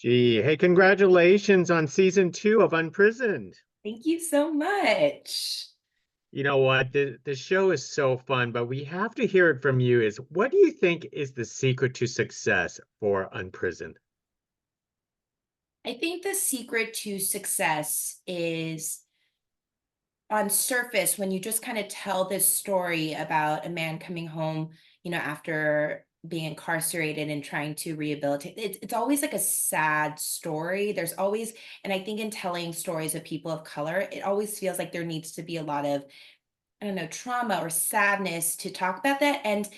Gee, hey, congratulations on season 2 of Unprisoned. Thank you so much. You know what? The show is so fun, but we have to hear it from you is what do you think is the secret to success for Unprisoned? I think the secret to success is on surface when you just kind of tell this story about a man coming home, after being incarcerated and trying to rehabilitate. It's always like a sad story. There's always, and I think in telling stories of people of color, it always feels like there needs to be a lot of, I don't know, trauma or sadness to talk about that. And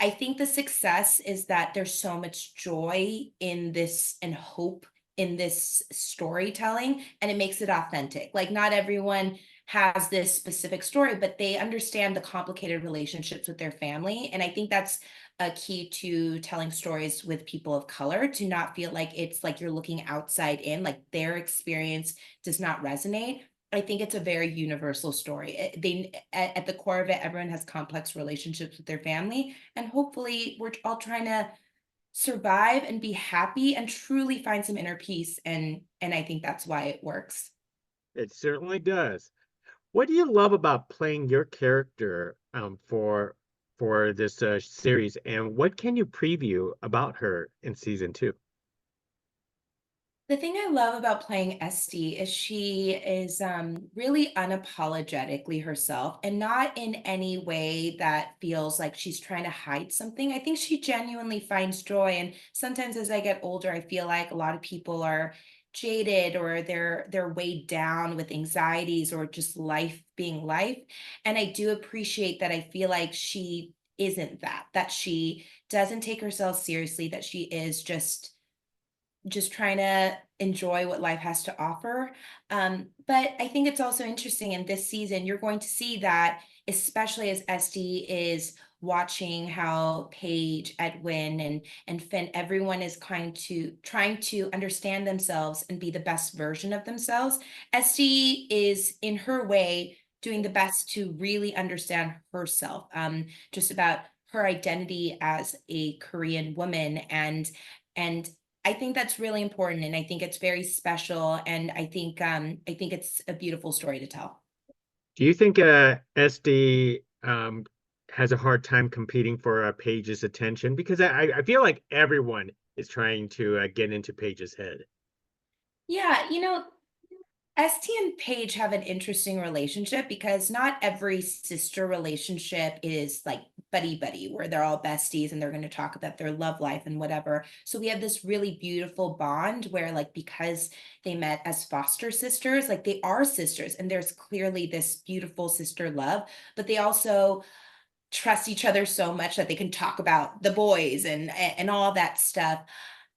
I think the success is that there's so much joy in this and hope in this storytelling, and it makes it authentic. Like, not everyone has this specific story, but they understand the complicated relationships with their family. And I think that's a key to telling stories with people of color, to not feel like it's like you're looking outside in, like their experience does not resonate. I think it's a very universal story. At the core of it, everyone has complex relationships with their family, and hopefully, we're all trying to survive and be happy and truly find some inner peace. And I think that's why it works. It certainly does. What do you love about playing your character for this series, and what can you preview about her in season 2? The thing I love about playing Esty is she is really unapologetically herself, and not in any way that feels like she's trying to hide something. I think she genuinely finds joy. And sometimes as I get older, I feel like a lot of people are jaded, or they're weighed down with anxieties or just life being life. And I do appreciate that. I feel like she isn't that she doesn't take herself seriously, that she is just trying to enjoy what life has to offer. But I think it's also interesting in this season, you're going to see that, especially as Esty is watching how Paige, Edwin, and Finn, everyone is trying to understand themselves and be the best version of themselves. Esty is in her way doing the best to really understand herself, just about her identity as a Korean woman. And I think that's really important, and I think it's very special, and I think it's a beautiful story to tell. Do you think SD has a hard time competing for Paige's attention? Because I feel like everyone is trying to get into Paige's head. Yeah, ST and Paige have an interesting relationship, because not every sister relationship is like buddy buddy, where they're all besties and they're going to talk about their love life and whatever. So we have this really beautiful bond where, like, because they met as foster sisters, like they are sisters, and there's clearly this beautiful sister love, but they also trust each other so much that they can talk about the boys and all that stuff.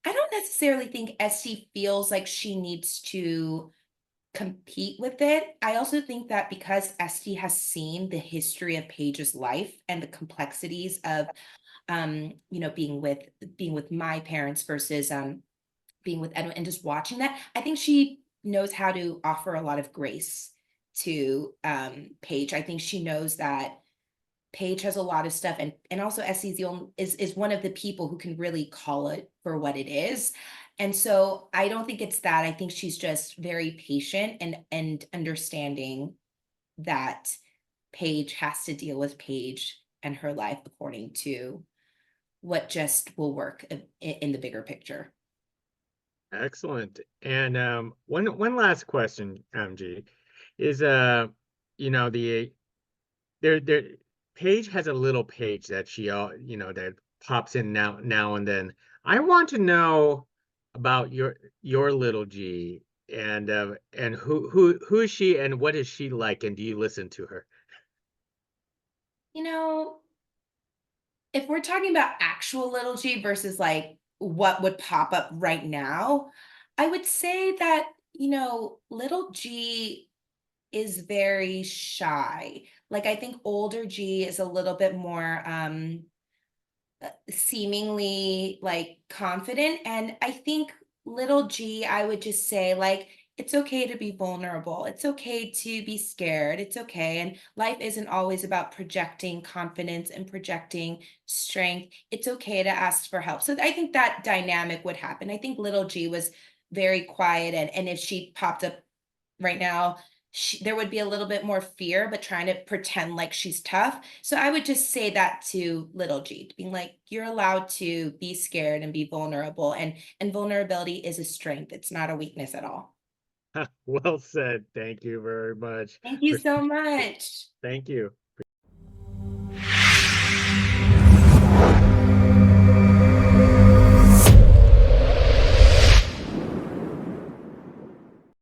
I don't necessarily think Esty feels like she needs to compete with it. I also think that because Esty has seen the history of Paige's life and the complexities of being with my parents versus being with Edwin, and just watching that, I think she knows how to offer a lot of grace to Paige. I think she knows that Paige has a lot of stuff, and also Essie's the only is one of the people who can really call it for what it is. And so I don't think it's that. I think she's just very patient and understanding that Paige has to deal with Paige and her life according to what just will work in the bigger picture. Excellent. And one last question, G, is the there Paige has a little page that she that pops in now and then. I want to know about your little G and who is she and what is she like, and do you listen to her? You know, if we're talking about actual little G versus like what would pop up right now, I would say that, little G is very shy. Like, I think older G is a little bit more seemingly like confident. And I think little G, I would just say, like, it's okay to be vulnerable. It's okay to be scared. It's okay. And life isn't always about projecting confidence and projecting strength. It's okay to ask for help. So I think that dynamic would happen. I think little G was very quiet. And if she popped up right now, there would be a little bit more fear, but trying to pretend like she's tough. So I would just say that to little G, being like, you're allowed to be scared and be vulnerable. And vulnerability is a strength. It's not a weakness at all. Well said. Thank you very much Thank you for so speaking. much. Thank you.